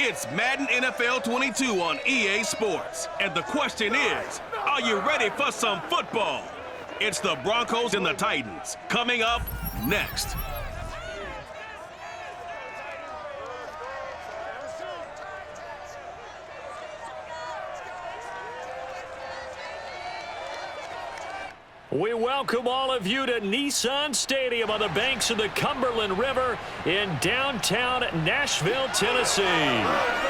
It's Madden NFL 22 on EA Sports. And the question is, are you ready for some football? It's the Broncos and the Titans coming up next. We welcome all of you to Nissan Stadium on the banks of the Cumberland River in downtown Nashville, Tennessee.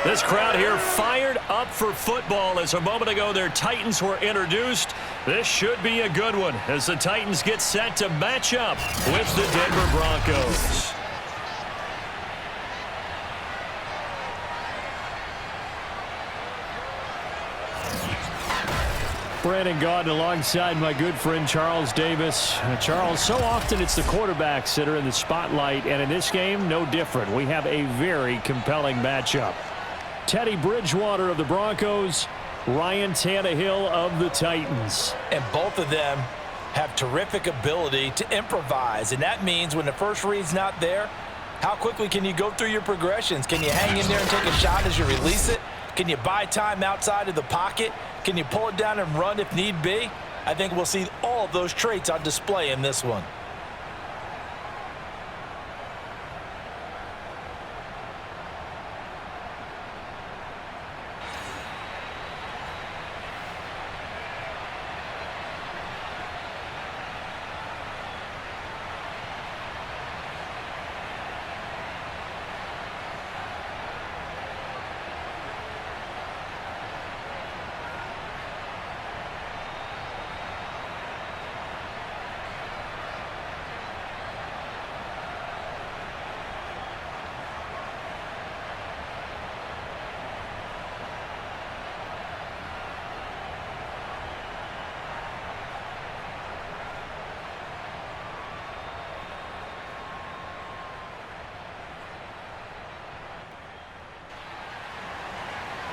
This crowd here fired up for football as a moment ago their Titans were introduced. This should be a good one as the Titans get set to match up with the Denver Broncos. Brandon Gaudin alongside my good friend Charles Davis. Charles, so often it's the quarterbacks that are in the spotlight, and in this game, no different. We have a very compelling matchup. Teddy Bridgewater of the Broncos, Ryan Tannehill of the Titans. And both of them have terrific ability to improvise, and that means when the first read's not there, how quickly can you go through your progressions? Can you hang in there and take a shot as you release it? Can you buy time outside of the pocket? Can you pull it down and run if need be? I think we'll see all of those traits on display in this one.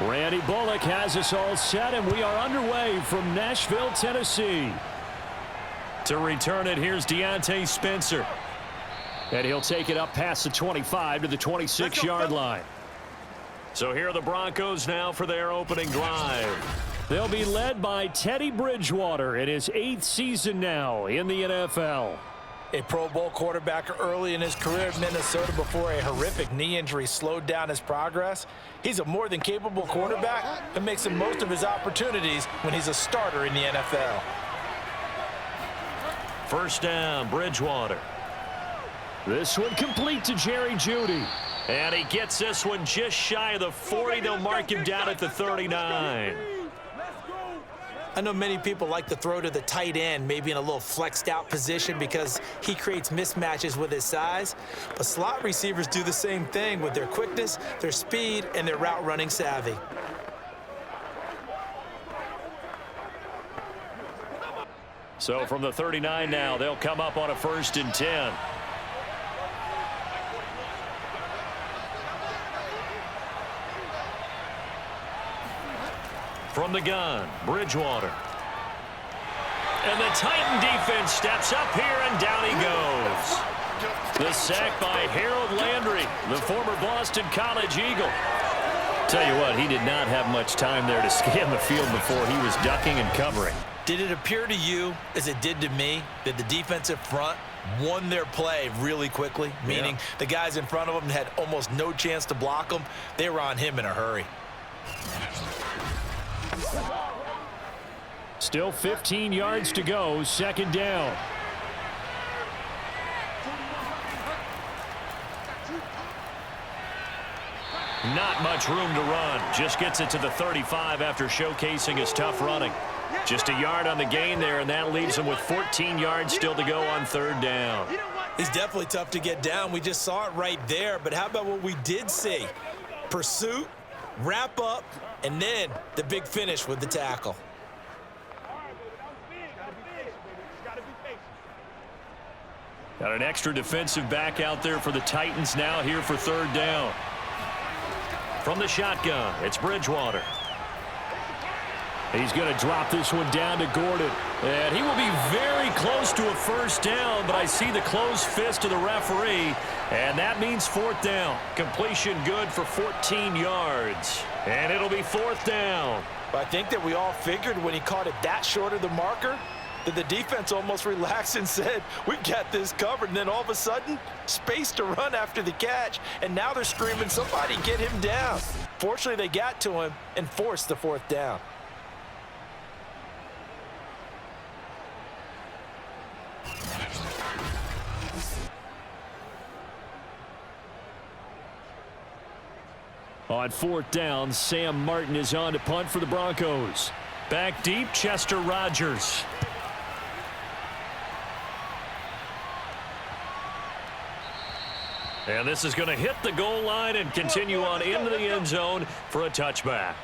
Randy Bullock has us all set, and we are underway from Nashville, Tennessee. To return it, here's Deontay Spencer. And he'll take it up past the 25 to the 26-yard line. So here are the Broncos now for their opening drive. They'll be led by Teddy Bridgewater in his 8th season now in the NFL. A Pro Bowl quarterback early in his career at Minnesota before a horrific knee injury slowed down his progress. He's a more than capable quarterback and makes the most of his opportunities when he's a starter in the NFL. First down, Bridgewater. This one complete to Jerry Jeudy. And he gets this one just shy of the 40. They'll mark him down at the 39. I know many people like to throw to the tight end, maybe in a little flexed out position because he creates mismatches with his size. But slot receivers do the same thing with their quickness, their speed, and their route running savvy. So from the 39 now, they'll come up on a 1st and 10. From the gun, Bridgewater. And the Titan defense steps up here, and down he goes. The sack by Harold Landry, the former Boston College Eagle. Tell you what, he did not have much time there to scan the field before he was ducking and covering. Did it appear to you, as it did to me, that the defensive front won their play really quickly? Meaning the guys in front of them had almost no chance to block them. They were on him in a hurry. Still 15 yards to go, 2nd down. Not much room to run. Just gets it to the 35 after showcasing his tough running. Just a yard on the gain there, and that leaves him with 14 yards still to go on 3rd down. He's definitely tough to get down. We just saw it right there. But how about what we did see? Pursuit, wrap up, and then the big finish with the tackle. Got an extra defensive back out there for the Titans now here for 3rd down. From the shotgun, it's Bridgewater. He's going to drop this one down to Gordon. And he will be very close to a first down, but I see the closed fist of the referee, and that means fourth down. Completion good for 14 yards, and it'll be fourth down. I think that we all figured when he caught it that short of the marker that the defense almost relaxed and said, we got this covered. And then all of a sudden, space to run after the catch, and now they're screaming, somebody get him down. Fortunately, they got to him and forced the fourth down. On fourth down, Sam Martin is on to punt for the Broncos. Back deep, Chester Rogers. And this is going to hit the goal line and continue on into the end zone for a touchback.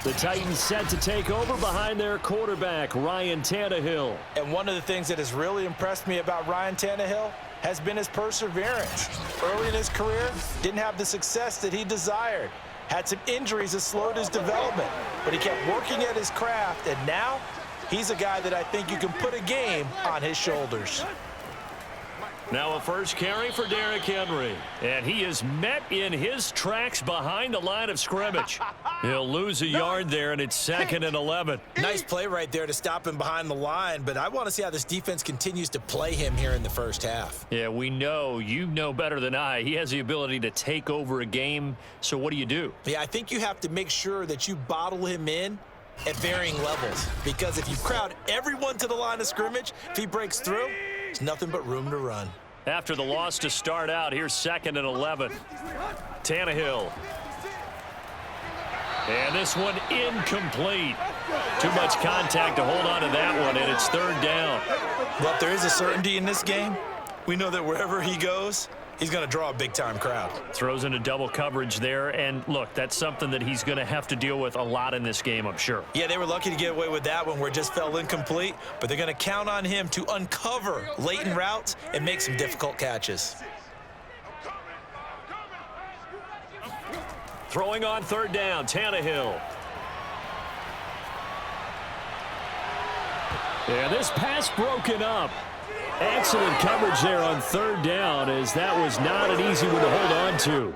The Titans set to take over behind their quarterback, Ryan Tannehill. And one of the things that has really impressed me about Ryan Tannehill has been his perseverance. Early in his career, didn't have the success that he desired. Had some injuries that slowed his development, but he kept working at his craft, and now he's a guy that I think you can put a game on his shoulders. Now a first carry for Derrick Henry, and he is met in his tracks behind the line of scrimmage. He'll lose a yard there, and it's 2nd and 11. Nice play right there to stop him behind the line, but I want to see how this defense continues to play him here in the first half. Yeah, we know, you know better than I, he has the ability to take over a game, so what do you do? Yeah, I think you have to make sure that you bottle him in at varying levels, because if you crowd everyone to the line of scrimmage, if he breaks through, there's nothing but room to run. After the loss to start out, here's 2nd and 11. Tannehill. And this one incomplete. Too much contact to hold on to that one, and it's 3rd down. Well, if there is a certainty in this game, we know that wherever he goes, he's going to draw a big-time crowd. Throws into double coverage there, and look, that's something that he's going to have to deal with a lot in this game, I'm sure. Yeah, they were lucky to get away with that one where it just fell incomplete, but they're going to count on him to uncover latent routes and make some difficult catches. Throwing on 3rd down, Tannehill. And this pass broken up. Excellent coverage there on 3rd down, as that was not an easy one to hold on to.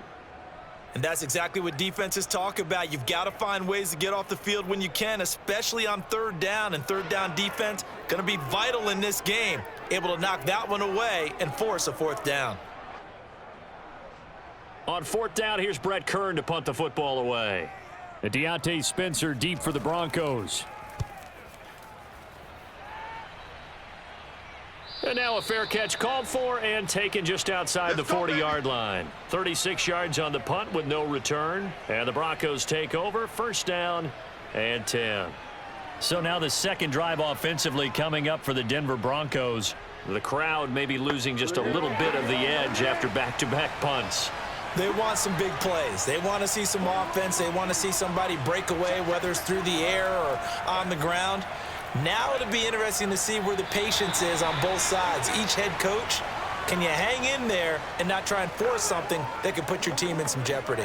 And that's exactly what defenses talk about. You've got to find ways to get off the field when you can, especially on 3rd down. And 3rd down defense going to be vital in this game. Able to knock that one away and force a 4th down. On 4th down, here's Brett Kern to punt the football away. And Deontay Spencer deep for the Broncos. And now a fair catch called for and taken just outside the 40-yard line. 36 yards on the punt with no return. And the Broncos take over, 1st down and 10. So now the second drive offensively coming up for the Denver Broncos. The crowd may be losing just a little bit of the edge after back-to-back punts. They want some big plays. They want to see some offense. They want to see somebody break away, whether it's through the air or on the ground. Now it'll be interesting to see where the patience is on both sides. Each head coach, can you hang in there and not try and force something that could put your team in some jeopardy?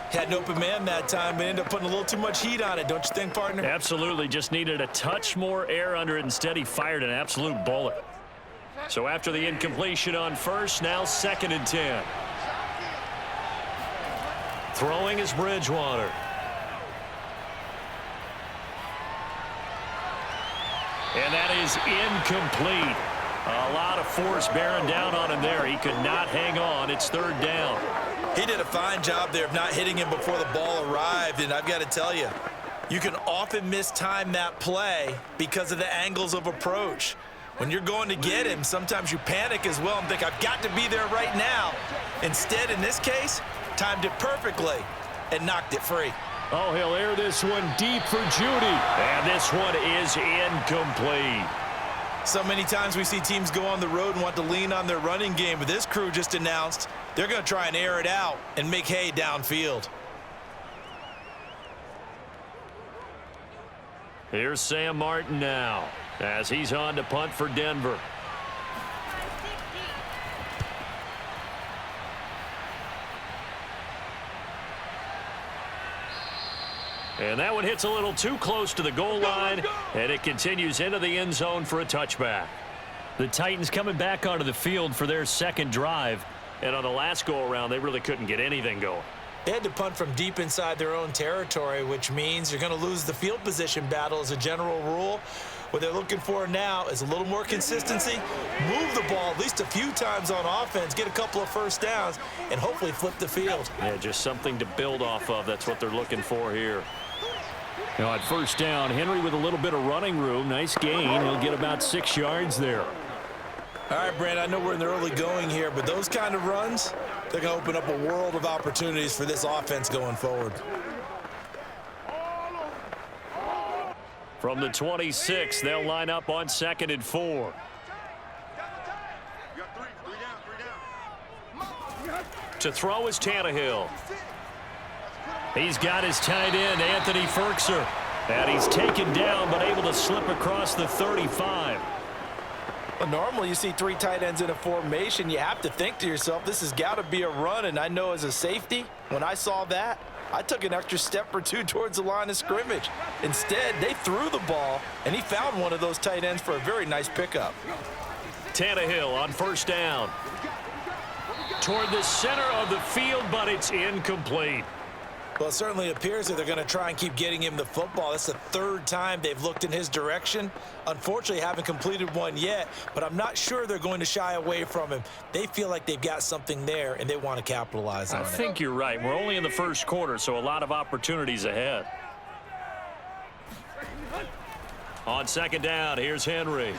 Had an open man that time, but ended up putting a little too much heat on it, don't you think, partner? Absolutely. Just needed a touch more air under it. Instead, he fired an absolute bullet. So after the incompletion on 1st, now 2nd and 10. Throwing is Bridgewater. And that is incomplete. A lot of force bearing down on him there. He could not hang on. It's 3rd down. He did a fine job there of not hitting him before the ball arrived, and I've got to tell you, you can often mistime that play because of the angles of approach. When you're going to get him, sometimes you panic as well and think, I've got to be there right now. Instead, in this case, timed it perfectly and knocked it free. Oh, he'll air this one deep for Judy. And this one is incomplete. So many times we see teams go on the road and want to lean on their running game, but this crew just announced they're going to try and air it out and make hay downfield. Here's Sam Martin now as he's on to punt for Denver. And that one hits a little too close to the goal line, and it continues into the end zone for a touchback. The Titans coming back onto the field for their second drive, and on the last go-around, they really couldn't get anything going. They had to punt from deep inside their own territory, which means you're going to lose the field position battle as a general rule. What they're looking for now is a little more consistency, move the ball at least a few times on offense, get a couple of first downs, and hopefully flip the field. Yeah, just something to build off of. That's what they're looking for here. Now at first down, Henry with a little bit of running room. Nice gain. He'll get about 6 yards there. All right, Brand, I know we're in the early going here, but those kind of runs, they're going to open up a world of opportunities for this offense going forward. From the 26, they'll line up on 2nd and 4. To throw is Tannehill. He's got his tight end, Anthony Ferkser. And he's taken down, but able to slip across the 35. Well, normally you see 3 tight ends in a formation. You have to think to yourself, this has got to be a run. And I know as a safety, when I saw that, I took an extra step or 2 towards the line of scrimmage. Instead, they threw the ball, and he found one of those tight ends for a very nice pickup. Tannehill on first down. Toward the center of the field, but it's incomplete. Well, it certainly appears that they're going to try and keep getting him the football. That's the 3rd time they've looked in his direction. Unfortunately, haven't completed one yet, but I'm not sure they're going to shy away from him. They feel like they've got something there, and they want to capitalize on it. I think you're right. We're only in the first quarter, so a lot of opportunities ahead. On 2nd down, here's Henry.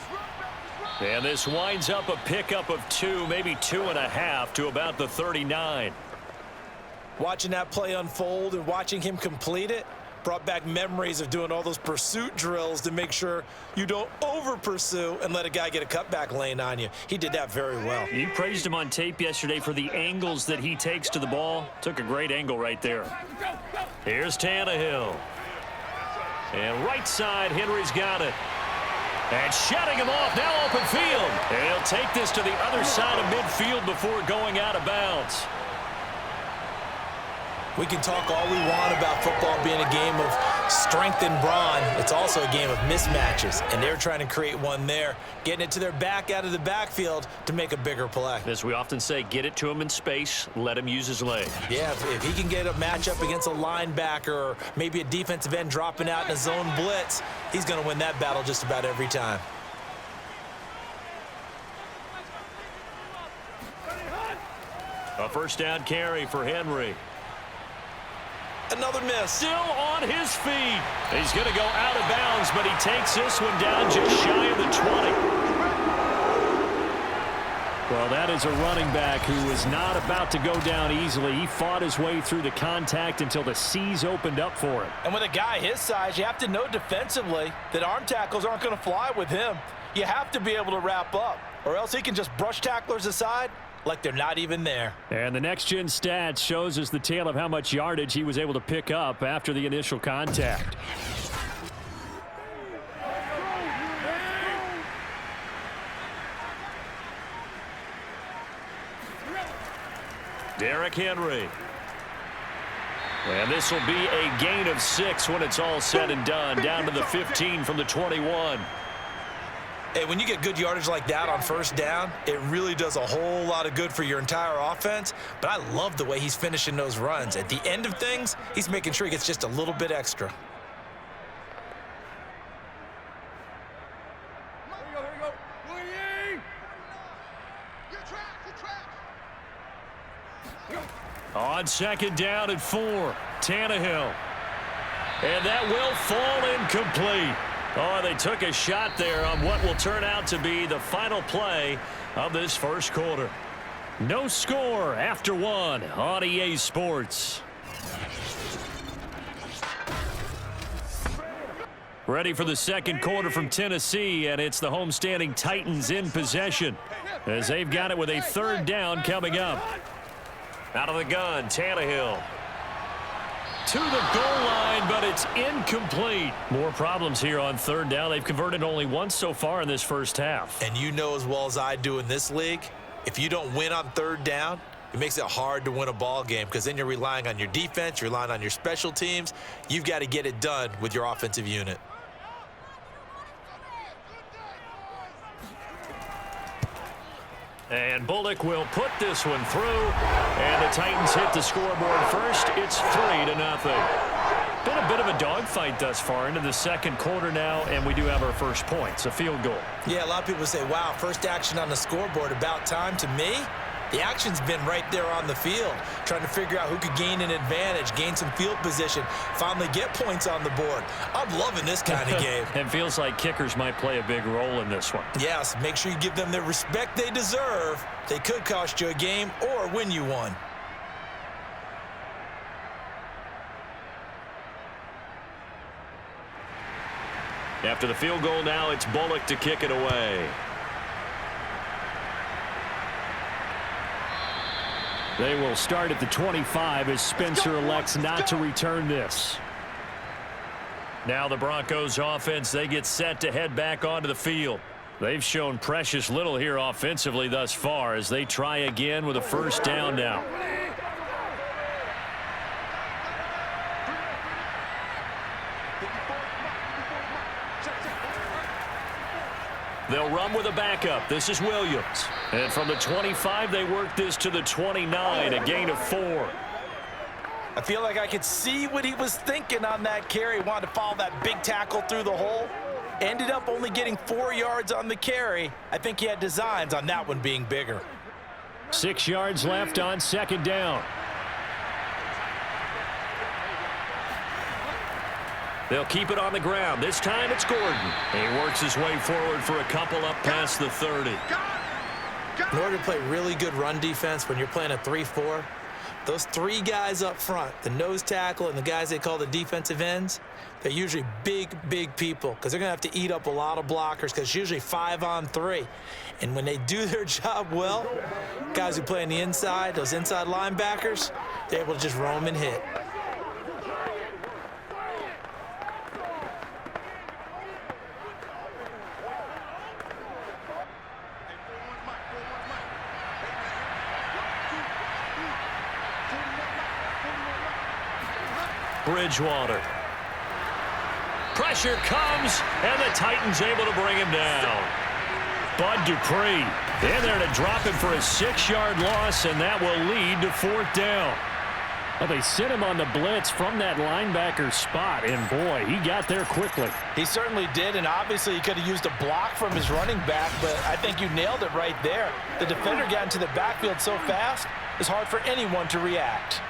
And this winds up a pickup of 2, maybe 2.5 to about the 39. Watching that play unfold and watching him complete it brought back memories of doing all those pursuit drills to make sure you don't over-pursue and let a guy get a cutback lane on you. He did that very well. You praised him on tape yesterday for the angles that he takes to the ball. Took a great angle right there. Here's Tannehill. And right side, Henry's got it. And shutting him off, now open field. And he'll take this to the other side of midfield before going out of bounds. We can talk all we want about football being a game of strength and brawn. It's also a game of mismatches, and they're trying to create one there, getting it to their back out of the backfield to make a bigger play. As we often say, get it to him in space, let him use his leg. Yeah, if he can get a matchup against a linebacker or maybe a defensive end dropping out in a zone blitz, he's going to win that battle just about every time. A first down carry for Henry. Another miss. Still on his feet. He's going to go out of bounds, but he takes this one down just shy of the 20. Well, that is a running back who is not about to go down easily. He fought his way through the contact until the C's opened up for him. And with a guy his size, you have to know defensively that arm tackles aren't going to fly with him. You have to be able to wrap up, or else he can just brush tacklers aside like they're not even there. And the next-gen stats shows us the tale of how much yardage he was able to pick up after the initial contact. Derrick Henry. And this will be a gain of 6 when it's all said and done, down to the 15 from the 21. Hey, when you get good yardage like that on first down, it really does a whole lot of good for your entire offense. But I love the way he's finishing those runs. At the end of things, he's making sure he gets just a little bit extra. On 2nd down and 4, Tannehill. And that will fall incomplete. Oh, they took a shot there on what will turn out to be the final play of this first quarter. No score after 1 on EA Sports. Ready for the second quarter from Tennessee, and it's the homestanding Titans in possession as they've got it with a 3rd down coming up. Out of the gun, Tannehill. To the goal line, but it's incomplete. More problems here on 3rd down. They've converted only once so far in this first half. And you know as well as I do in this league, if you don't win on 3rd down, It makes it hard to win a ball game because then you're relying on your defense, you're relying on your special teams. You've got to get it done with your offensive unit. And Bullock will put this one through, and the Titans hit the scoreboard first. It's 3-0. Been a bit of a dogfight thus far into the second quarter now, and we do have our first points, a field goal. Yeah, a lot of people say, wow, first action on the scoreboard, about time. To me, the action's been right there on the field, trying to figure out who could gain an advantage, gain some field position, finally get points on the board. I'm loving this kind of game. It feels like kickers might play a big role in this one. Yes, make sure you give them the respect they deserve. They could cost you a game or win you one. After the field goal now, it's Bullock to kick it away. They will start at the 25 as Spencer elects not to return this. Now the Broncos offense, they get set to head back onto the field. They've shown precious little here offensively thus far as they try again with a first down now. They'll run with a backup. This is Williams. And from the 25, they work this to the 29, a gain of 4. I feel like I could see what he was thinking on that carry. Wanted to follow that big tackle through the hole. Ended up only getting 4 yards on the carry. I think he had designs on that one being bigger. 6 yards left on second down. They'll keep it on the ground. This time it's Gordon. He works his way forward for a couple up past the 30. In order to play really good run defense when you're playing a 3-4, those 3 guys up front, the nose tackle and the guys they call the defensive ends, they're usually big, big people because they're going to have to eat up a lot of blockers because it's usually 5-on-3. And when they do their job well, guys who play on the inside, those inside linebackers, they're able to just roam and hit. Bridgewater. Pressure comes, and the Titans able to bring him down. Bud Dupree in there to drop him for a 6-yard loss, and that will lead to fourth down. Well, they sent him on the blitz from that linebacker spot, and boy, he got there quickly. He certainly did, and obviously he could have used a block from his running back, but I think you nailed it right there. The defender got into the backfield so fast, it's hard for anyone to react.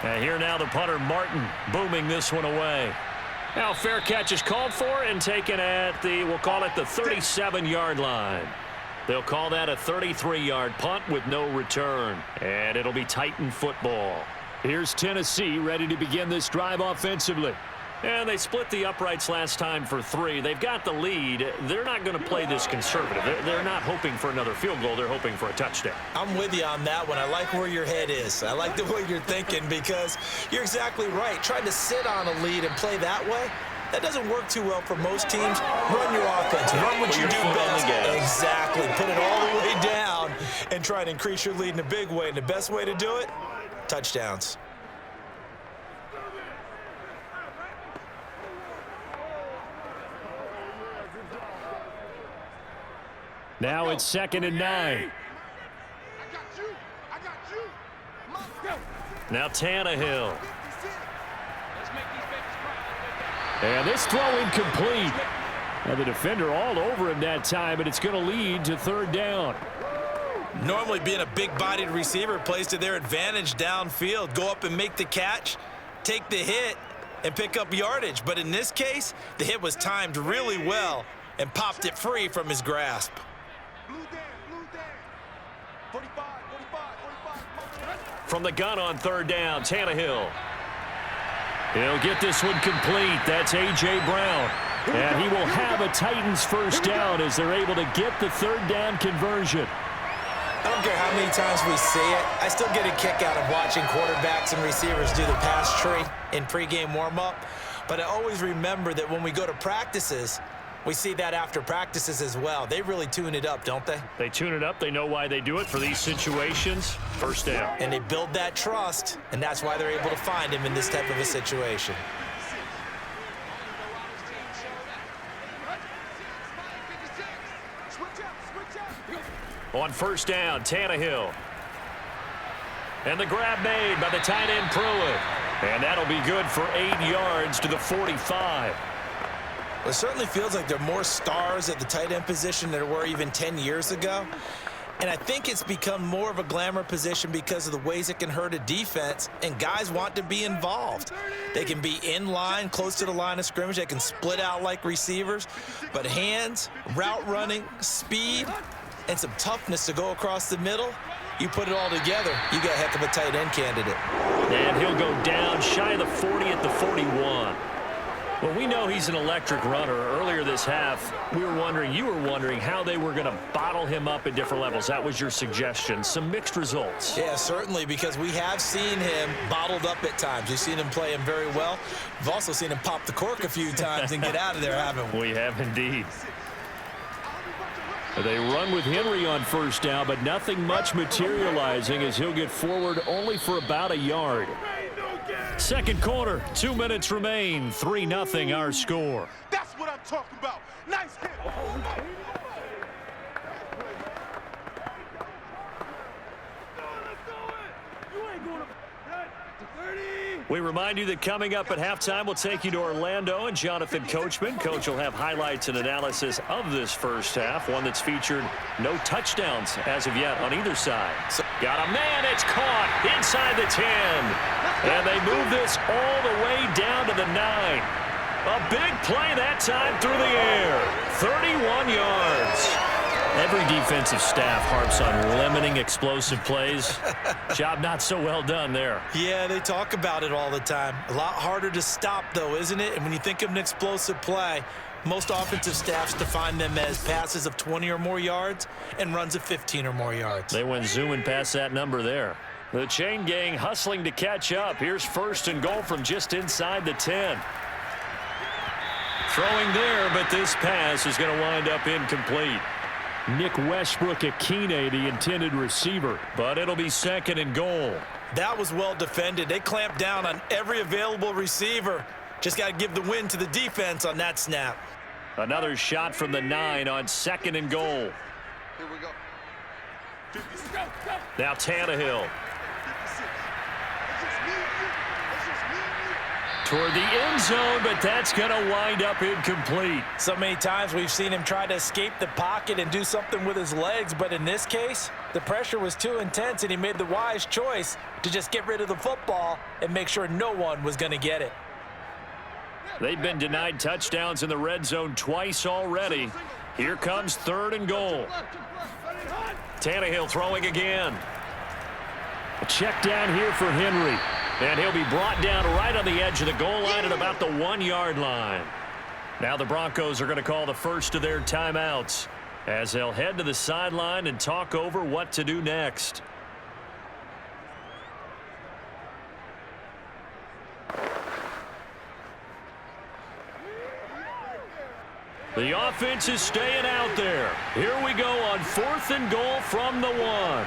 And here now the punter, Martin, booming this one away. Now fair catch is called for and taken at the, we'll call it the 37-yard line. They'll call that a 33-yard punt with no return. And it'll be Titan football. Here's Tennessee ready to begin this drive offensively. And they split the uprights last time for 3. They've got the lead. They're not going to play this conservative. They're not hoping for another field goal. They're hoping for a touchdown. I'm with you on that one. I like where your head is. I like the way you're thinking because you're exactly right. Trying to sit on a lead and play that way, that doesn't work too well for most teams. Run your offense. Run what you do best. Exactly. Put it all the way down and try to increase your lead in a big way. And the best way to do it, touchdowns. Now it's 2nd and 9. Now Tannehill. And this throw incomplete. And the defender all over him that time, but it's going to lead to third down. Normally being a big-bodied receiver plays to their advantage downfield. Go up and make the catch, take the hit, and pick up yardage. But in this case, the hit was timed really well and popped it free from his grasp. From the gun on third down, Tannehill. He'll get this one complete. That's A.J. Brown. And he will have a Titans first down as they're able to get the third down conversion. I don't care how many times we see it. I still get a kick out of watching quarterbacks and receivers do the pass tree in pregame warm-up. But I always remember that when we go to practices, We see that after practices as well. They really tune it up, don't they? They tune it up. They know why they do it for these situations. First down. And they build that trust, and that's why they're able to find him in this type of a situation. On first down, Tannehill. And the grab made by the tight end Pruitt. And that'll be good for 8 yards to the 45. Well, it certainly feels like there are more stars at the tight end position than there were even 10 years ago. And I think it's become more of a glamour position because of the ways it can hurt a defense, and guys want to be involved. They can be in line, close to the line of scrimmage. They can split out like receivers. But hands, route running, speed, and some toughness to go across the middle, you put it all together, you got a heck of a tight end candidate. And he'll go down shy of the 40 at the 41. Well, we know he's an electric runner. Earlier this half, you were wondering how they were going to bottle him up at different levels. That was your suggestion. Some mixed results. Yeah, certainly, because we have seen him bottled up at times. We've seen him play him very well. We've also seen him pop the cork a few times and get out of there, haven't we? We have indeed. They run with Henry on first down, but nothing much materializing as he'll get forward only for about a yard. Second quarter, 2 minutes remain. 3-0 our score. That's what I'm talking about. Nice hit. We remind you that coming up at halftime, we'll take you to Orlando and Jonathan Coachman. Coach will have highlights and analysis of this first half, one that's featured no touchdowns as of yet on either side. Got a man, it's caught inside the 10. And they move this all the way down to the 9. A big play that time through the air. 31 yards. Every defensive staff harps on limiting explosive plays. Job not so well done there. Yeah, they talk about it all the time. A lot harder to stop, though, isn't it? And when you think of an explosive play, most offensive staffs define them as passes of 20 or more yards and runs of 15 or more yards. They went zooming past that number there. The chain gang hustling to catch up. Here's first and goal from just inside the 10. Throwing there, but this pass is going to wind up incomplete. Nick Westbrook-Akine, the intended receiver, but it'll be second and goal. That was well defended. They clamped down on every available receiver. Just got to give the win to the defense on that snap. Another shot from the 9 on second and goal. Here we go. Now Tannehill. Toward the end zone, but that's going to wind up incomplete. So many times we've seen him try to escape the pocket and do something with his legs, but in this case, the pressure was too intense, and he made the wise choice to just get rid of the football and make sure no one was going to get it. They've been denied touchdowns in the red zone twice already. Here comes third and goal. Tannehill throwing again. A check down here for Henry. And he'll be brought down right on the edge of the goal line at about the 1-yard line. Now the Broncos are going to call the first of their timeouts as they'll head to the sideline and talk over what to do next. The offense is staying out there. Here we go on fourth and goal from the 1.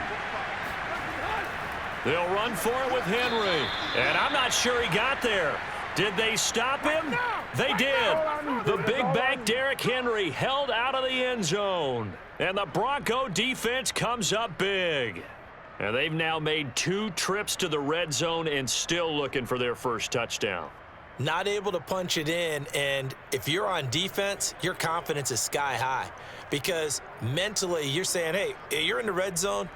They'll run for it with Henry. And I'm not sure he got there. Did they stop him? They did. The big back Derrick Henry held out of the end zone. And the Bronco defense comes up big. And they've now made 2 trips to the red zone and still looking for their first touchdown. Not able to punch it in, and if you're on defense, your confidence is sky high. Because mentally, you're saying, hey, you're in the red zone.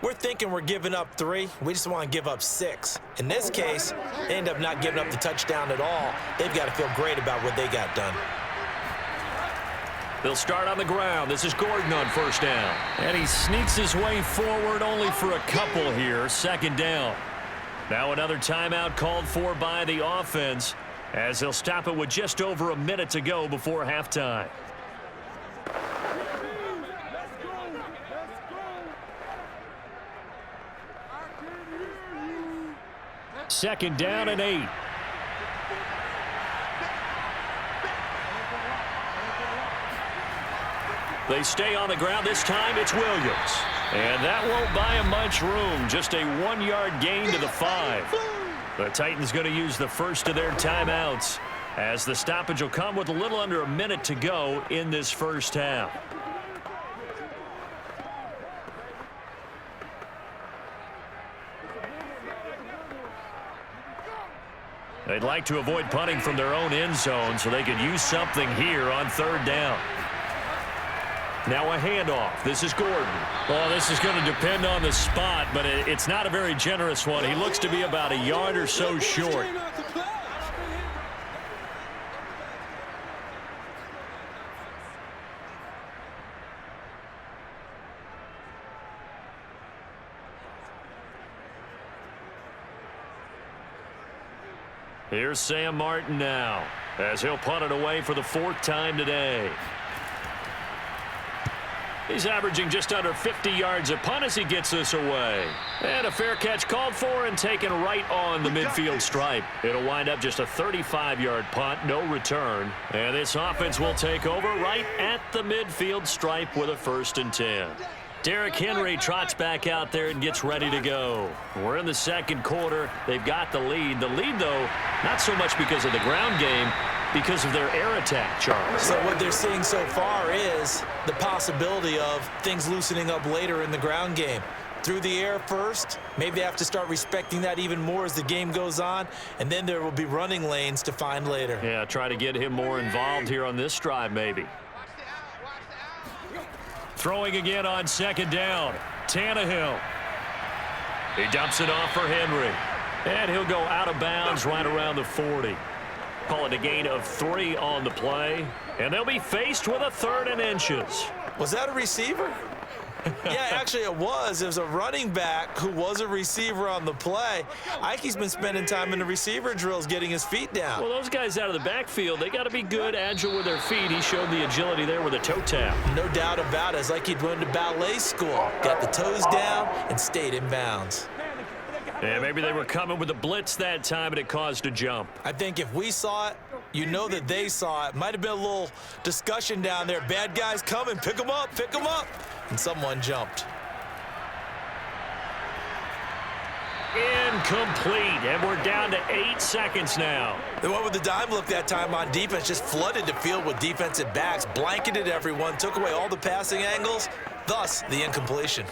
We're thinking we're giving up 3. We just want to give up 6. In this case, they end up not giving up the touchdown at all. They've got to feel great about what they got done. They'll start on the ground. This is Gordon on first down. And he sneaks his way forward only for a couple here. Second down. Now another timeout called for by the offense as they'll stop it with just over a minute to go before halftime. Second down and 8. They stay on the ground. This time it's Williams. And that won't buy him much room. Just a 1-yard gain to the 5. The Titans going to use the first of their timeouts, as the stoppage will come with a little under a minute to go in this first half. They'd like to avoid punting from their own end zone so they could use something here on 3rd down. Now a handoff. This is Gordon. Well, this is going to depend on the spot, but it's not a very generous one. He looks to be about a yard or so short. Here's Sam Martin now, as he'll punt it away for the 4th time today. He's averaging just under 50 yards a punt as he gets this away. And a fair catch called for and taken right on the midfield stripe. It'll wind up just a 35-yard punt, no return. And this offense will take over right at the midfield stripe with a 1st and 10. Derrick Henry trots back out there and gets ready to go. We're in the 2nd quarter. They've got the lead. The lead, though, not so much because of the ground game, because of their air attack, Charles. So what they're seeing so far is the possibility of things loosening up later in the ground game. Through the air first, maybe they have to start respecting that even more as the game goes on, and then there will be running lanes to find later. Yeah, try to get him more involved here on this drive, maybe. Throwing again on 2nd down. Tannehill. He dumps it off for Henry. And he'll go out of bounds right around the 40. Call it a gain of 3 on the play. And they'll be faced with a 3rd and inches. Was that a receiver? Yeah, actually it was. It was a running back who was a receiver on the play. Ike's been spending time in the receiver drills getting his feet down. Well, those guys out of the backfield, they got to be good, agile with their feet. He showed the agility there with a toe tap. No doubt about it. It's like he'd went to ballet school. Got the toes down and stayed in bounds. Yeah, maybe they were coming with a blitz that time and it caused a jump. I think if we saw it, you know that they saw it. Might have been a little discussion down there. Bad guys coming. Pick them up. Pick them up. And someone jumped. Incomplete, and we're down to 8 seconds now. The one with the dime look that time on defense just flooded the field with defensive backs, blanketed everyone, took away all the passing angles, thus the incompletion.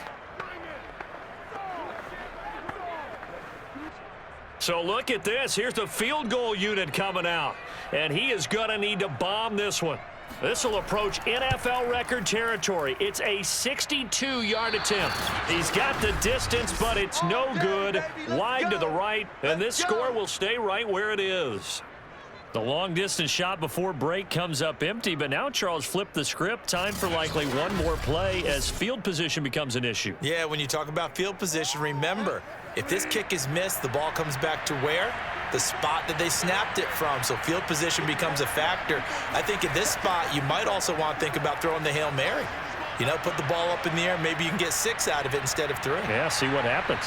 So look at this. Here's the field goal unit coming out, and he is going to need to bomb this one. This will approach NFL record territory. It's a 62-yard attempt. He's got the distance, but it's no good. Wide to the right, and this score will stay right where it is. The long-distance shot before break comes up empty, but now Charles flipped the script. Time for likely one more play as field position becomes an issue. Yeah, when you talk about field position, remember, if this kick is missed, the ball comes back to where? The spot that they snapped it from. So field position becomes a factor. I think at this spot, you might also want to think about throwing the Hail Mary. You know, put the ball up in the air. Maybe you can get 6 out of it instead of 3. Yeah, see what happens.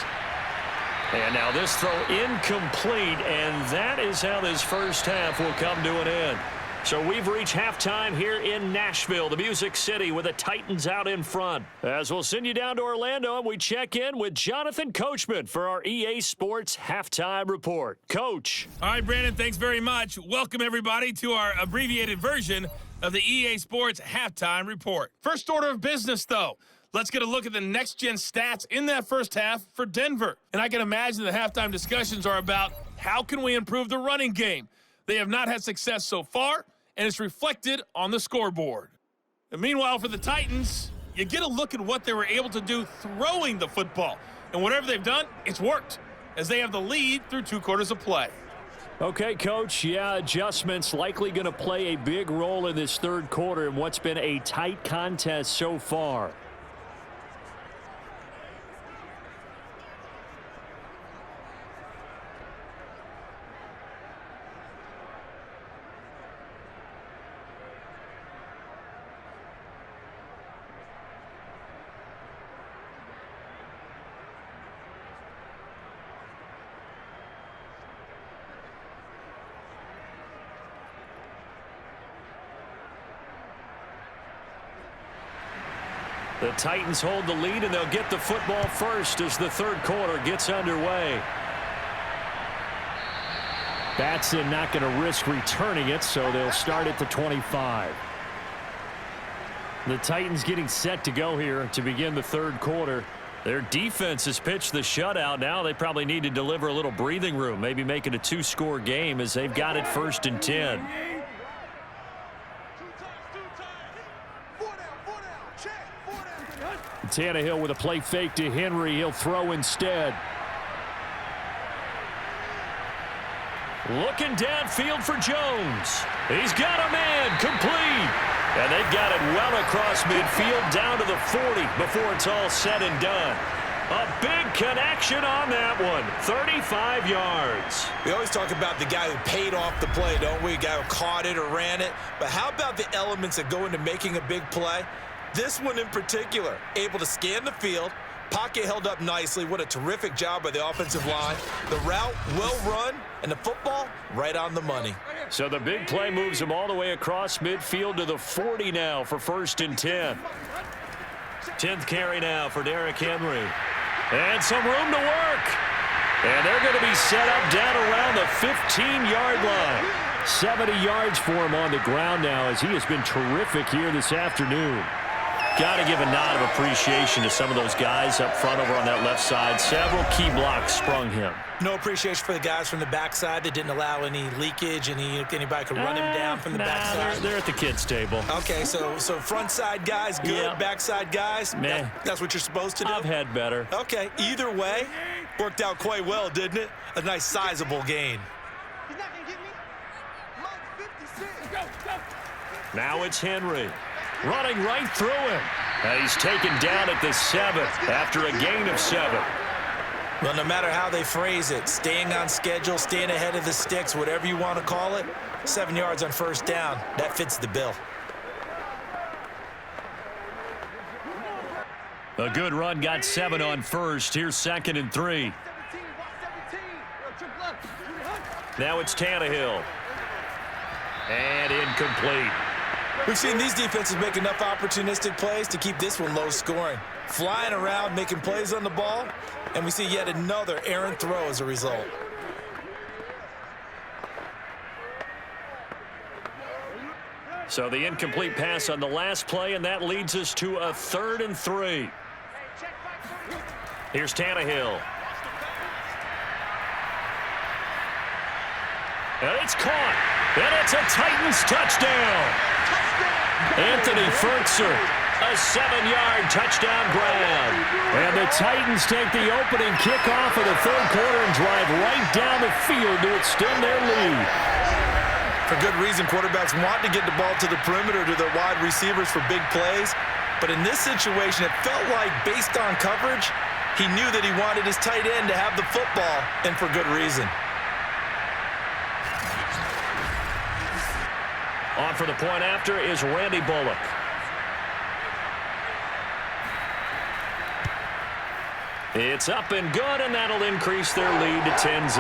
And now this throw incomplete, and that is how this first half will come to an end. So we've reached halftime here in Nashville, the Music City, with the Titans out in front. As we'll send you down to Orlando, and we check in with Jonathan Coachman for our EA Sports Halftime Report. Coach. All right, Brandon, thanks very much. Welcome, everybody, to our abbreviated version of the EA Sports Halftime Report. First order of business, though. Let's get a look at the next-gen stats in that first half for Denver. And I can imagine the halftime discussions are about how can we improve the running game. They have not had success so far, and it's reflected on the scoreboard. And meanwhile, for the Titans, you get a look at what they were able to do throwing the football. And whatever they've done, it's worked, as they have the lead through 2 quarters of play. Okay, Coach, yeah, adjustments likely going to play a big role in this 3rd quarter in what's been a tight contest so far. The Titans hold the lead, and they'll get the football first as the third quarter gets underway. Batson not going to risk returning it, so they'll start at the 25. The Titans getting set to go here to begin the third quarter. Their defense has pitched the shutout. Now they probably need to deliver a little breathing room, maybe make it a two-score game as they've got it 1st and 10. Tannehill with a play fake to Henry. He'll throw instead. Looking downfield for Jones. He's got a man complete. And they've got it well across midfield down to the 40 before it's all said and done. A big connection on that one. 35 yards. We always talk about the guy who paid off the play, don't we? The guy who caught it or ran it. But how about the elements that go into making a big play? This one in particular, able to scan the field, pocket held up nicely. What a terrific job by the offensive line. The route well run, and the football right on the money. So the big play moves him all the way across midfield to the 40 now for 1st and 10. 10th carry now for Derrick Henry. And some room to work. And they're going to be set up down around the 15-yard line. 70 yards for him on the ground now as he has been terrific here this afternoon. Got to give a nod of appreciation to some of those guys up front over on that left side. Several key blocks sprung him. No appreciation for the guys from the backside that didn't allow any leakage, anybody could run him down from the backside. They're at the kids' table. Okay, so front side guys good, yeah. Backside guys, man, that's what you're supposed to do? I've had better. Okay, either way, worked out quite well, didn't it? A nice sizable gain. He's not gonna get me. Mike 56. Go. Now it's Henry. Running right through him. And he's taken down at the 7 after a gain of 7. Well, no matter how they phrase it, staying on schedule, staying ahead of the sticks, whatever you want to call it, 7 yards on 1st down, that fits the bill. A good run, got 7 on 1st. Here's 2nd and 3. Now it's Tannehill. And incomplete. We've seen these defenses make enough opportunistic plays to keep this one low scoring. Flying around, making plays on the ball, and we see yet another errant throw as a result. So the incomplete pass on the last play, and that leads us to a 3rd and 3. Here's Tannehill. And it's caught. And it's a Titans touchdown. Anthony Fertzer, a 7-yard touchdown grab. And the Titans take the opening kickoff of the third quarter and drive right down the field to extend their lead. For good reason, quarterbacks want to get the ball to the perimeter to their wide receivers for big plays. But in this situation, it felt like based on coverage, he knew that he wanted his tight end to have the football, and for good reason. On for the point after is Randy Bullock. It's up and good, and that'll increase their lead to 10-zip.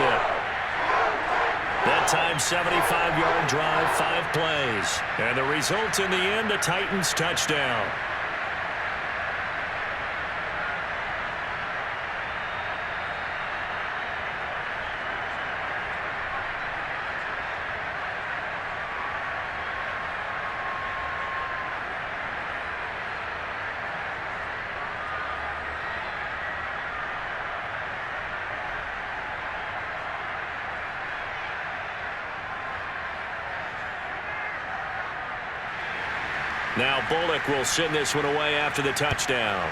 That time, 75-yard drive, 5 plays. And the result in the end, a Titans touchdown. Now Bullock will send this one away after the touchdown.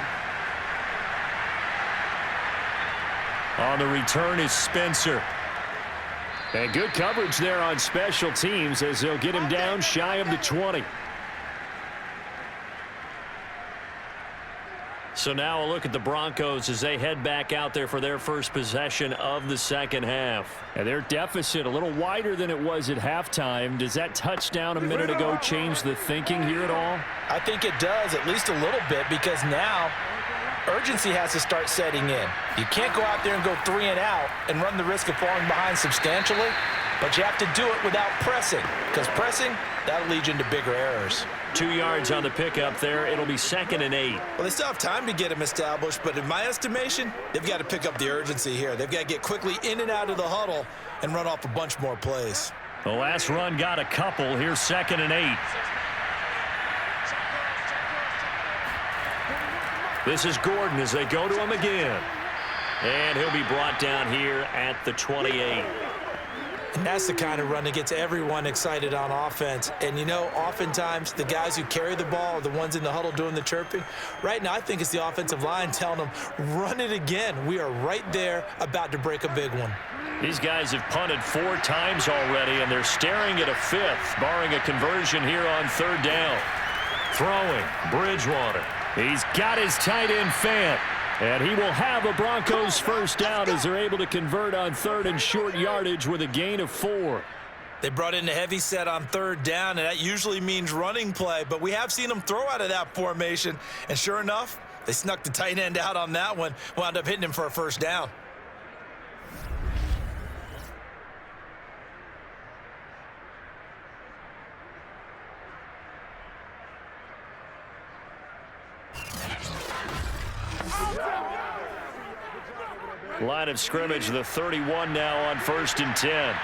On the return is Spencer. And good coverage there on special teams as they'll get him down shy of the 20. So now a look at the Broncos as they head back out there for their first possession of the second half. And their deficit a little wider than it was at halftime. Does that touchdown a minute ago change the thinking here at all? I think it does, at least a little bit, because now urgency has to start setting in. You can't go out there and go 3 and out and run the risk of falling behind substantially, but you have to do it without pressing, because pressing that'll lead you into bigger errors. 2 yards on the pickup there. It'll be 2nd and 8. Well, they still have time to get him established, but in my estimation, they've got to pick up the urgency here. They've got to get quickly in and out of the huddle and run off a bunch more plays. The last run got a couple. Here's 2nd and 8. This is Gordon as they go to him again. And he'll be brought down here at the 28. And that's the kind of run that gets everyone excited on offense. And, you know, oftentimes the guys who carry the ball are the ones in the huddle doing the chirping. Right now, I think it's the offensive line telling them, run it again. We are right there about to break a big one. These guys have punted 4 times already, and they're staring at a 5th, barring a conversion here on 3rd down. Throwing, Bridgewater. He's got his tight end Fant. And he will have a Broncos first down as they're able to convert on 3rd and short yardage with a gain of 4. They brought in the heavy set on 3rd down, and that usually means running play. But we have seen them throw out of that formation. And sure enough, they snuck the tight end out on that one, wound up hitting him for a first down. Line of scrimmage, the 31 now on 1st and 10.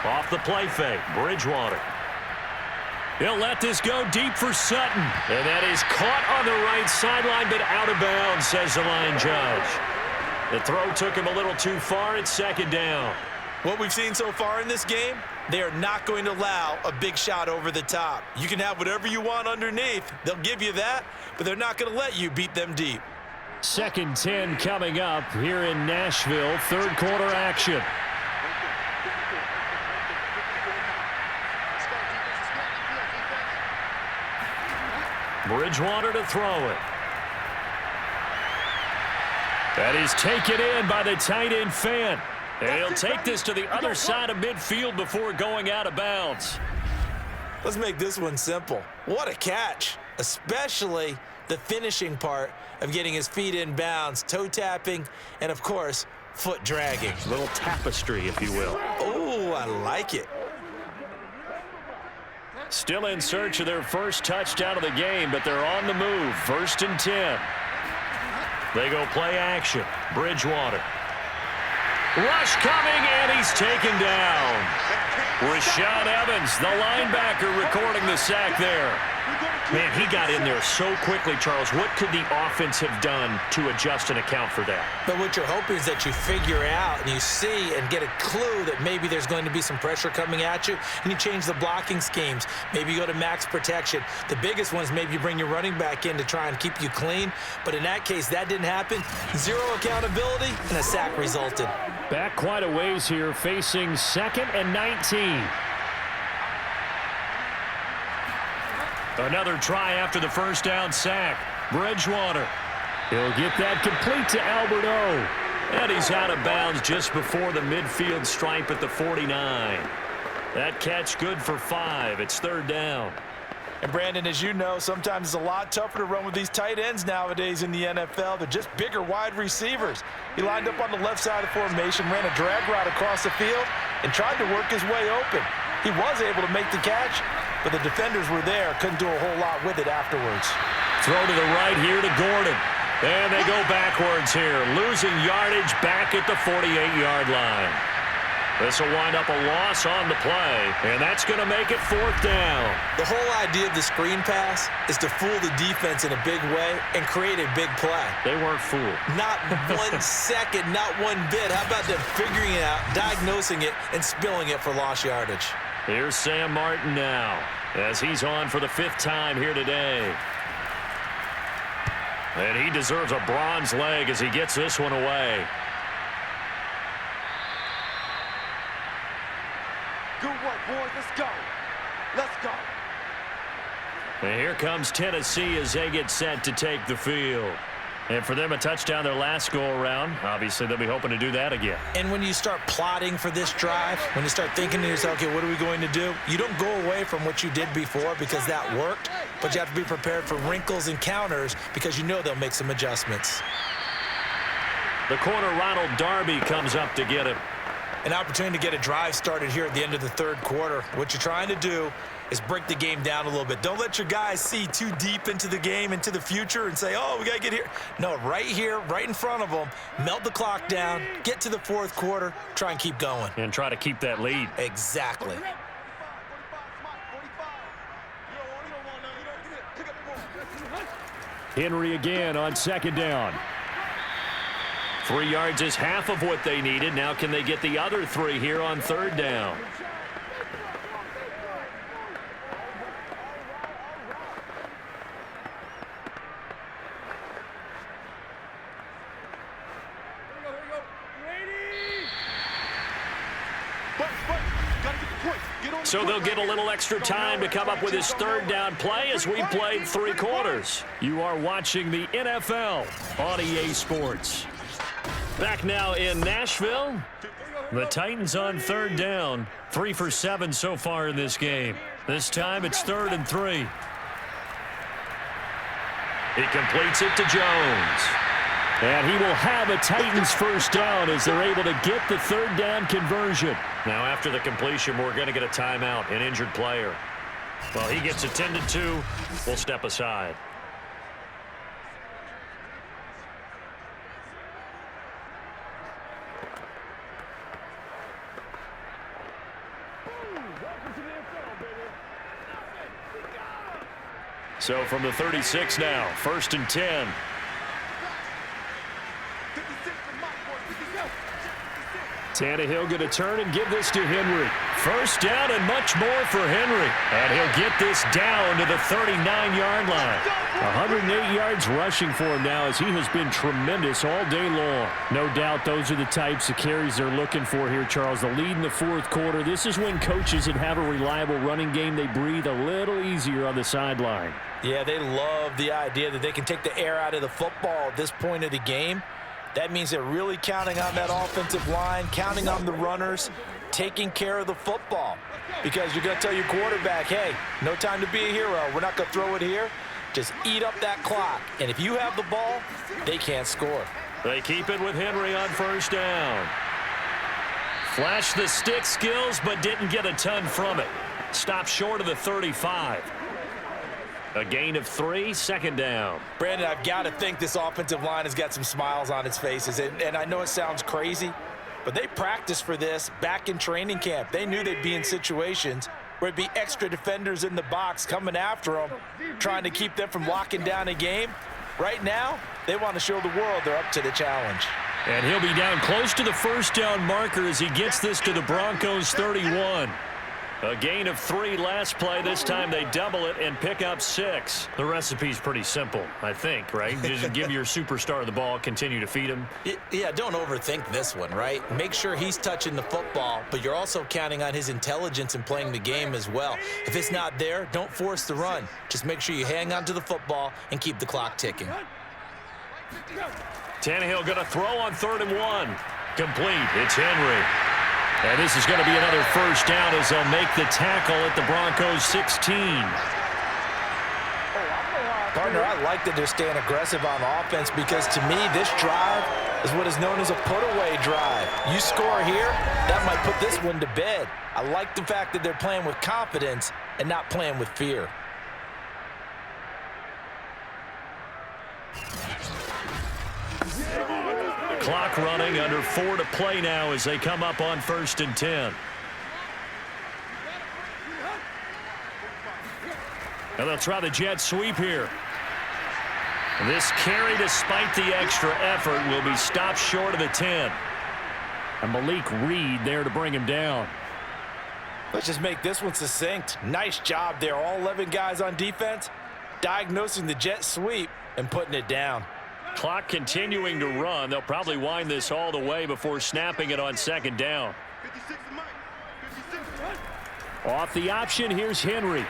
Off the play fake, Bridgewater. He'll let this go deep for Sutton. And that is caught on the right sideline, but out of bounds, says the line judge. The throw took him a little too far. It's 2nd down. What we've seen so far in this game, they are not going to allow a big shot over the top. You can have whatever you want underneath. They'll give you that, but they're not going to let you beat them deep. 2nd 10 coming up here in Nashville. 3rd quarter action. Bridgewater to throw it. That is taken in by the tight end Fant. And he'll take this to the other side of midfield before going out of bounds. Let's make this one simple. What a catch, especially the finishing part of getting his feet in bounds, toe tapping, and of course, foot dragging. A little tapestry, if you will. Oh, I like it. Still in search of their first touchdown of the game, but they're on the move. 1st and 10. They go play action. Bridgewater. Rush coming, and he's taken down. Rashaan Evans, the linebacker, recording the sack there. Man, he got in there so quickly, Charles. What could the offense have done to adjust and account for that? But what you're hoping is that you figure out and you see and get a clue that maybe there's going to be some pressure coming at you, and you change the blocking schemes. Maybe you go to max protection. The biggest one is maybe you bring your running back in to try and keep you clean. But in that case, that didn't happen. 0 accountability, and a sack resulted. Back quite a ways here, facing 2nd and 19. Another try after the first down sack. Bridgewater. He'll get that complete to Albert O. And he's out of bounds just before the midfield stripe at the 49. That catch good for 5. It's 3rd down. And Brandon, as you know, sometimes it's a lot tougher to run with these tight ends nowadays in the NFL. They're just bigger wide receivers. He lined up on the left side of the formation, ran a drag route across the field, and tried to work his way open. He was able to make the catch, but the defenders were there, couldn't do a whole lot with it afterwards. Throw to the right here to Gordon. And they go backwards here, losing yardage back at the 48-yard line. This will wind up a loss on the play, and that's going to make it 4th down. The whole idea of the screen pass is to fool the defense in a big way and create a big play. They weren't fooled. Not 1 second, not one bit. How about them figuring it out, diagnosing it, and spilling it for lost yardage? Here's Sam Martin now, as he's on for the 5th time here today. And he deserves a bronze leg as he gets this one away. Good work, boys. Let's go. Let's go. And here comes Tennessee as they get set to take the field. And for them, a touchdown their last go-around. Obviously, they'll be hoping to do that again. And when you start plotting for this drive, when you start thinking to yourself, okay, what are we going to do? You don't go away from what you did before because that worked, but you have to be prepared for wrinkles and counters because you know they'll make some adjustments. The corner, Ronald Darby, comes up to get him. An opportunity to get a drive started here at the end of the third quarter. What you're trying to do is break the game down a little bit. Don't let your guys see too deep into the game, into the future, and say, oh, we got to get here. No, right here, right in front of them, melt the clock down, get to the fourth quarter, try and keep going. And try to keep that lead. Exactly. Henry again on second down. 3 yards is half of what they needed. Now can they get the other 3 here on third down? So they'll get a little extra time to come up with his third down play as we played 3 quarters. You are watching the NFL on EA Sports. Back now in Nashville. The Titans on third down. 3 for 7 so far in this game. This time it's 3rd and 3. He completes it to Jones. And he will have a Titans first down as they're able to get the third down conversion. Now after the completion, we're going to get a timeout, an injured player. Well, he gets attended to. We'll step aside. So from the 36 now, 1st and 10. Tannehill going to turn and give this to Henry. First down and much more for Henry. And he'll get this down to the 39-yard line. 108 yards rushing for him now as he has been tremendous all day long. No doubt those are the types of carries they're looking for here, Charles. The lead in the fourth quarter. This is when coaches that have a reliable running game, they breathe a little easier on the sideline. Yeah, they love the idea that they can take the air out of the football at this point of the game. That means they're really counting on that offensive line, counting on the runners, taking care of the football. Because you're going to tell your quarterback, hey, no time to be a hero. We're not going to throw it here. Just eat up that clock. And if you have the ball, they can't score. They keep it with Henry on first down. Flashed the stick skills, but didn't get a ton from it. Stopped short of the 35. A gain of 3, second down. Brandon, I've got to think this offensive line has got some smiles on its faces. And I know it sounds crazy, but they practiced for this back in training camp. They knew they'd be in situations where it'd be extra defenders in the box coming after them, trying to keep them from locking down a game. Right now, they want to show the world they're up to the challenge. And he'll be down close to the first down marker as he gets this to the Broncos 31. A gain of 3 last play. This time they double it and pick up 6. The recipe's pretty simple, I think, right? Just give your superstar the ball, continue to feed him. Yeah, don't overthink this one, right? Make sure he's touching the football, but you're also counting on his intelligence in playing the game as well. If it's not there, don't force the run. Just make sure you hang on to the football and keep the clock ticking. Tannehill going to throw on 3rd and 1. Complete. It's Henry. And this is going to be another first down as they'll make the tackle at the Broncos 16. Partner, I like that they're staying aggressive on offense because to me, this drive is what is known as a put-away drive. You score here, that might put this one to bed. I like the fact that they're playing with confidence and not playing with fear. Clock running, under 4 to play now as they come up on 1st and 10. And they'll try the jet sweep here. This carry, despite the extra effort, will be stopped short of the 10. And Malik Reed there to bring him down. Let's just make this one succinct. Nice job there. All 11 guys on defense, diagnosing the jet sweep and putting it down. Clock continuing to run. They'll probably wind this all the way before snapping it on 2nd down. Off the option, here's Henry.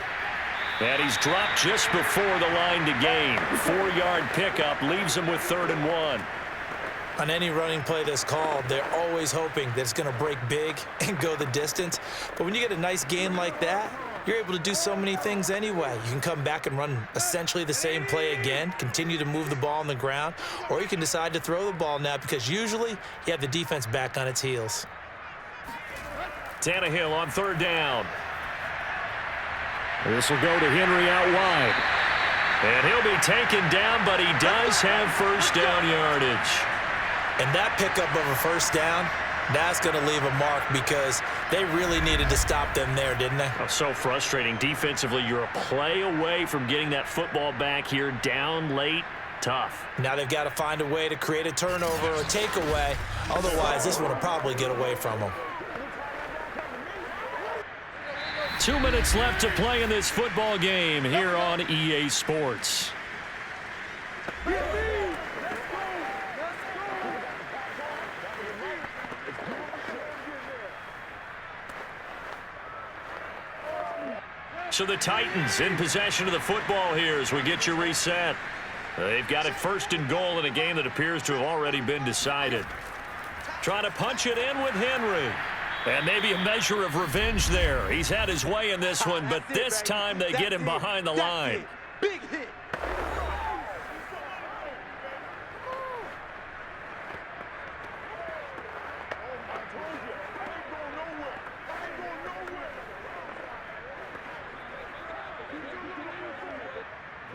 And he's dropped just before the line to gain. 4-yard pickup leaves him with 3rd and 1. On any running play that's called, they're always hoping that it's going to break big and go the distance. But when you get a nice gain like that, you're able to do so many things anyway. You can come back and run essentially the same play again, continue to move the ball on the ground, or you can decide to throw the ball now because usually you have the defense back on its heels. Tannehill on third down. This will go to Henry out wide. And he'll be taken down, but he does have first down yardage. And that pickup of a first down, that's going to leave a mark because they really needed to stop them there, didn't they? Oh, so frustrating. Defensively, you're a play away from getting that football back here down late. Tough. Now they've got to find a way to create a turnover or a takeaway. Otherwise, this one will probably get away from them. 2 minutes left to play in this football game here on EA Sports. So the Titans in possession of the football here as we get you reset. They've got it first and goal in a game that appears to have already been decided. Trying to punch it in with Henry. And maybe a measure of revenge there. He's had his way in this one, but this time they get him behind the line. Big hit.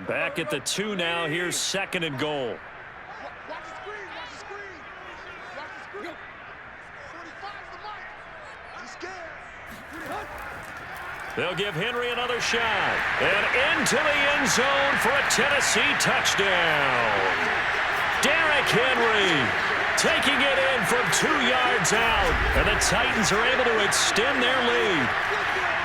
Back at the 2 now. Here's second and goal. Watch the screen. Watch the screen. Watch the screen. 45's the mic. He's scared. They'll give Henry another shot. And into the end zone for a Tennessee touchdown. Derrick Henry taking it in from 2 yards out. And the Titans are able to extend their lead.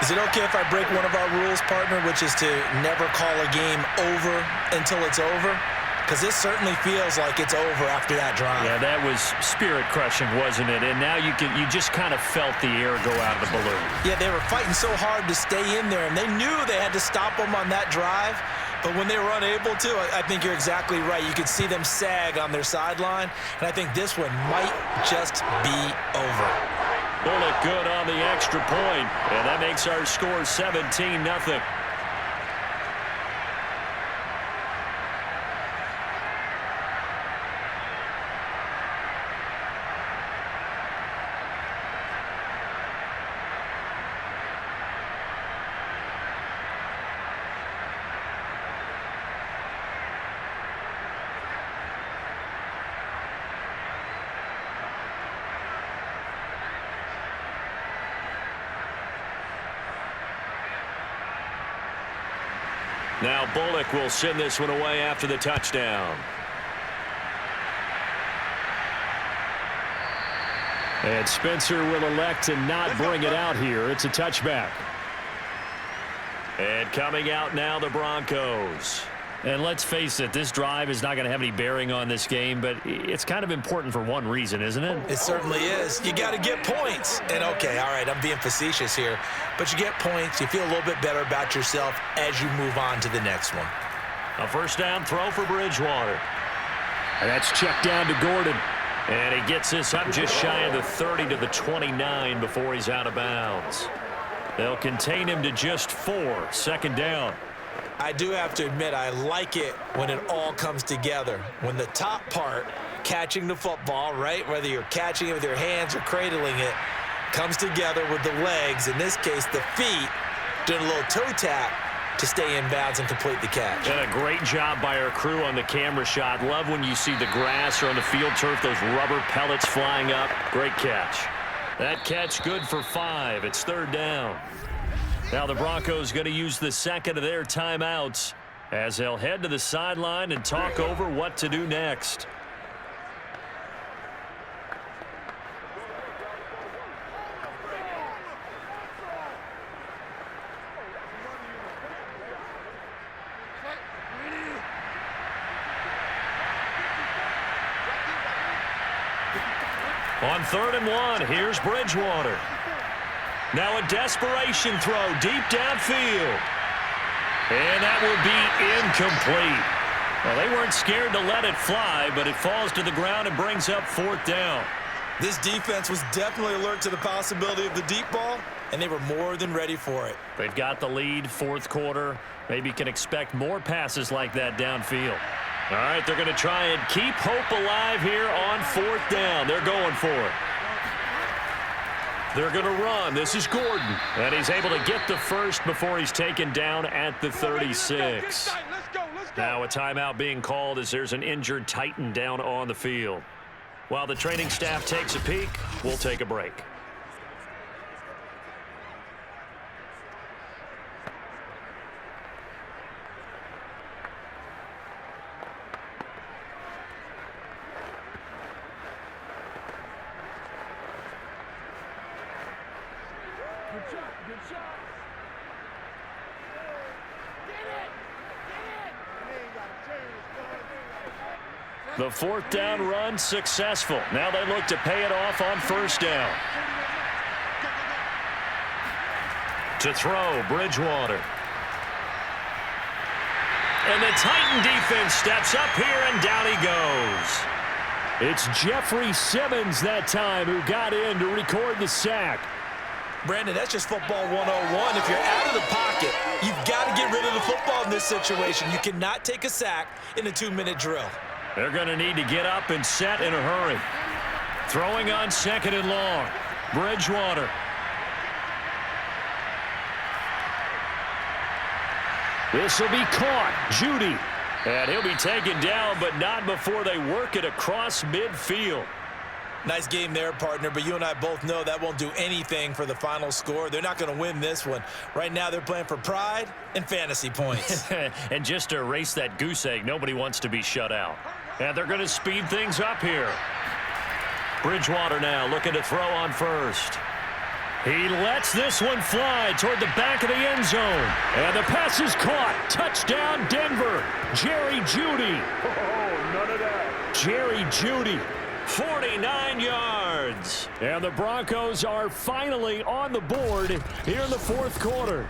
Is it okay if I break one of our rules, partner, which is to never call a game over until it's over? Because this certainly feels like it's over after that drive. Yeah, that was spirit-crushing, wasn't it? And now you just kind of felt the air go out of the balloon. Yeah, they were fighting so hard to stay in there, and they knew they had to stop them on that drive. But when they were unable to, I think you're exactly right. You could see them sag on their sideline, and I think this one might just be over. Bullock good on the extra point, and that makes our score 17-0. Now Bullock will send this one away after the touchdown. And Spencer will elect to not bring it out here. It's a touchback. And coming out now, the Broncos. And let's face it, this drive is not going to have any bearing on this game, but it's kind of important for one reason, isn't it? It certainly is. You got to get points. And, okay, all right, I'm being facetious here, but you get points. You feel a little bit better about yourself as you move on to the next one. A first down throw for Bridgewater. And that's checked down to Gordon. And he gets this up just shy of the 30 to the 29 before he's out of bounds. They'll contain him to just 4. Second down. I do have to admit, I like it when it all comes together. When the top part, catching the football, right, whether you're catching it with your hands or cradling it, comes together with the legs, in this case the feet, doing a little toe tap to stay in bounds and complete the catch. And a great job by our crew on the camera shot. Love when you see the grass or on the field turf, those rubber pellets flying up. Great catch. That catch good for 5. It's third down. Now the Broncos going to use the second of their timeouts as they'll head to the sideline and talk over what to do next. On 3rd and 1, here's Bridgewater. Now a desperation throw deep downfield. And that will be incomplete. Well, they weren't scared to let it fly, but it falls to the ground and brings up 4th down. This defense was definitely alert to the possibility of the deep ball, and they were more than ready for it. They've got the lead, 4th quarter. Maybe can expect more passes like that downfield. All right, they're going to try and keep hope alive here on 4th down. They're going for it. They're going to run. This is Gordon. And he's able to get the first before he's taken down at the 36. Now a timeout being called as there's an injured Titan down on the field. While the training staff takes a peek, we'll take a break. Good shot. The fourth down run successful. Now they look to pay it off on first down. To throw, Bridgewater. And the Titan defense steps up here, and down he goes. It's Jeffrey Simmons that time who got in to record the sack. Brandon, that's just football 101. If you're out of the pocket, you've got to get rid of the football in this situation. You cannot take a sack in a 2-minute drill. They're going to need to get up and set in a hurry. Throwing on second and long. Bridgewater. This will be caught. Judy. And he'll be taken down, but not before they work it across midfield. Nice game there, partner, but you and I both know that won't do anything for the final score. They're not going to win this one. Right now, they're playing for pride and fantasy points. And just to erase that goose egg, nobody wants to be shut out. And they're going to speed things up here. Bridgewater now looking to throw on first. He lets this one fly toward the back of the end zone. And the pass is caught. Touchdown, Denver. Jerry Jeudy. Oh, none of that. Jerry Jeudy. 49 yards. And the Broncos are finally on the board here in the fourth quarter.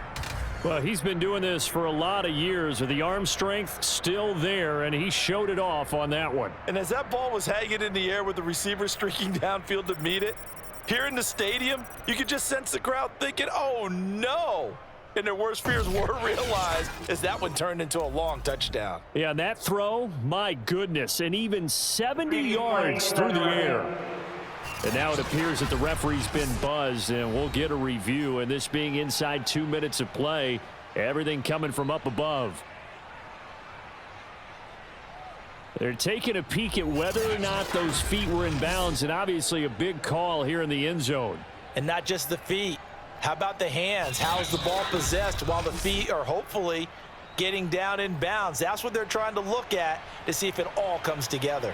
Well, he's been doing this for a lot of years with the arm strength still there, and he showed it off on that one. And as that ball was hanging in the air with the receiver streaking downfield to meet it, here in the stadium, you could just sense the crowd thinking, oh, no. And their worst fears were realized as that one turned into a long touchdown. Yeah, and that throw, my goodness, and even 70 yards through the air. And now it appears that the referee's been buzzed, and we'll get a review. And this being inside 2 minutes of play, everything coming from up above. They're taking a peek at whether or not those feet were in bounds, and obviously a big call here in the end zone. And not just the feet. How about the hands? How's the ball possessed while the feet are hopefully getting down in bounds? That's what they're trying to look at to see if it all comes together.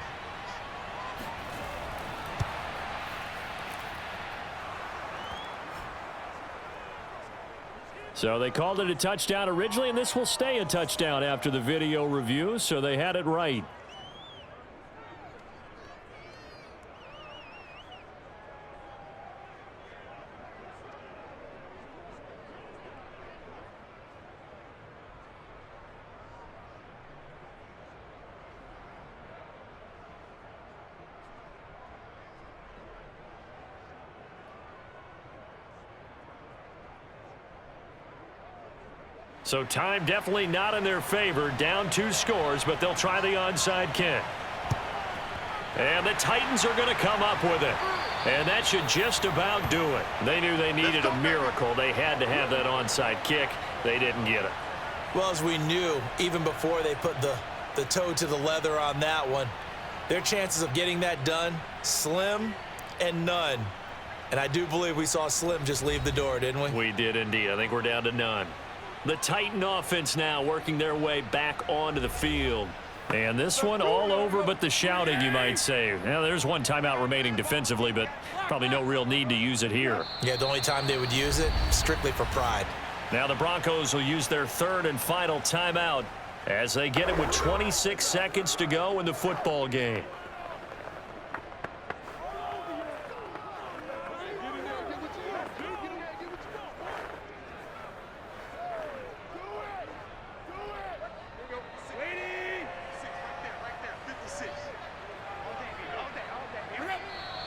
So they called it a touchdown originally, and this will stay a touchdown after the video review, so they had it right. So time definitely not in their favor. Down 2 scores, but they'll try the onside kick. And the Titans are going to come up with it. And that should just about do it. They knew they needed a miracle. They had to have that onside kick. They didn't get it. Well, as we knew, even before they put the toe to the leather on that one, their chances of getting that done, slim and none. And I do believe we saw Slim just leave the door, didn't we? We did indeed. I think we're down to none. The Titan offense now working their way back onto the field. And this one all over but the shouting, you might say. Now, there's one timeout remaining defensively, but probably no real need to use it here. Yeah, the only time they would use it, strictly for pride. Now the Broncos will use their third and final timeout as they get it with 26 seconds to go in the football game.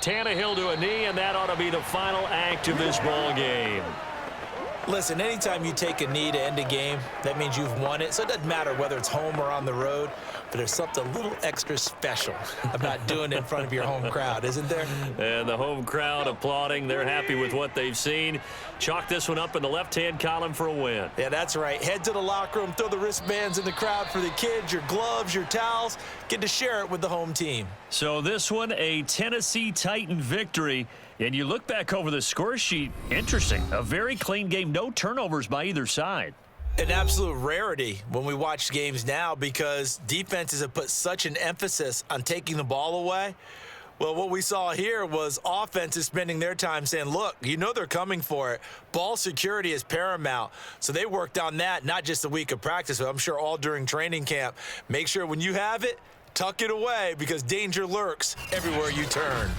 Tannehill to a knee, and that ought to be the final act of this ball game. Listen, anytime you take a knee to end a game, that means you've won it. So it doesn't matter whether it's home or on the road. but there's something a little extra special about doing it in front of your home crowd, isn't there? And the home crowd applauding. They're happy with what they've seen. Chalk this one up in the left-hand column for a win. Yeah, that's right. Head to the locker room, throw the wristbands in the crowd for the kids, your gloves, your towels. Get to share it with the home team. So this one, a Tennessee Titan victory. And you look back over the score sheet, interesting. A very clean game, no turnovers by either side. An absolute rarity when we watch games now because defenses have put such an emphasis on taking the ball away. Well, what we saw here was offenses spending their time saying, look, you know they're coming for it. Ball security is paramount. So they worked on that, not just a week of practice, but I'm sure all during training camp. Make sure when you have it, tuck it away because danger lurks everywhere you turn.